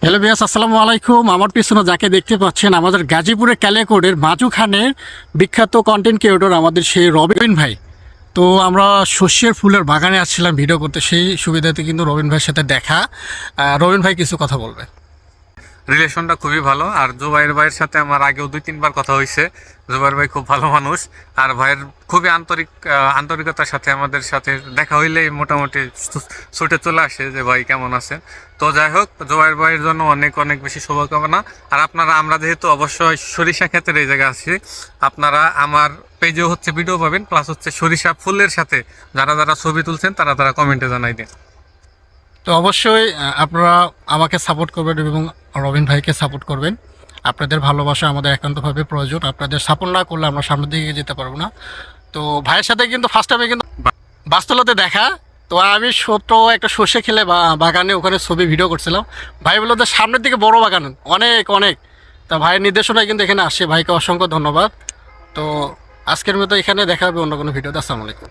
Hello বিয়াস, আসসালামু আলাইকুম। আমার পিছনে যাকে দেখতে পাচ্ছেন আমাদের গাজীপুরের ক্যালিয়াকোটের মাজুখানের বিখ্যাত কন্টেন্ট ক্রিয়েটর আমাদের সেই রবিন ভাই। তো আমরা শস্যের ফুলের বাগানে আসছিলাম ভিডিও করতে, সেই সুবিধাতে কিন্তু রবিন ভাইয়ের সাথে দেখা। রবিন ভাই কিছু কথা বলবে। রিলেশনটা খুবই ভালো। আর জুবাইর ভাইয়ের সাথে আমার আগেও 2-3 বার কথা হয়েছে। জুবাইর ভাই খুব ভালো মানুষ, আর ভাইয়ের খুবই আন্তরিকতার সাথে আমাদের সাথে দেখা হইলেই মোটামুটি ছুটে চলে আসে যে ভাই কেমন আছেন। তো যাই হোক, জুবাইর ভাইয়ের জন্য অনেক অনেক বেশি শুভকামনা। আর আমরা যেহেতু অবশ্যই সরিষা ক্ষেতের এই জায়গায় আছি, আপনারা আমার পেজেও ভিডিও পাবেন, প্লাস সরিষা ফুলের সাথে যারা যারা ছবি তুলছেন তারা কমেন্টে জানাই দেন। তো অবশ্যই আপনারা আমাকে সাপোর্ট করবেন এবং রবিন ভাইকে সাপোর্ট করবেন। আপনাদের ভালোবাসা আমাদের একান্তভাবে প্রয়োজন। আপনাদের সাপোর্ট না করলে আমরা সামনের দিকে যেতে পারবো না। তো ভাইয়ের সাথে কিন্তু ফার্স্ট টাইমে কিন্তু বাস্তলতে দেখা। তো আমি ছোট একটা সর্ষে খেলে বাগানে ওখানে ছবি ভিডিও করছিলাম। ভাই বললো যে সামনের দিকে বড় বাগান অনেক অনেক। তা ভাইয়ের নির্দেশনায় কিন্তু এখানে আসছে। ভাইকে অসংখ্য ধন্যবাদ। তো আজকের মতো এখানে দেখা হবে অন্য কোনো ভিডিওতে। আসসালামু আলাইকুম।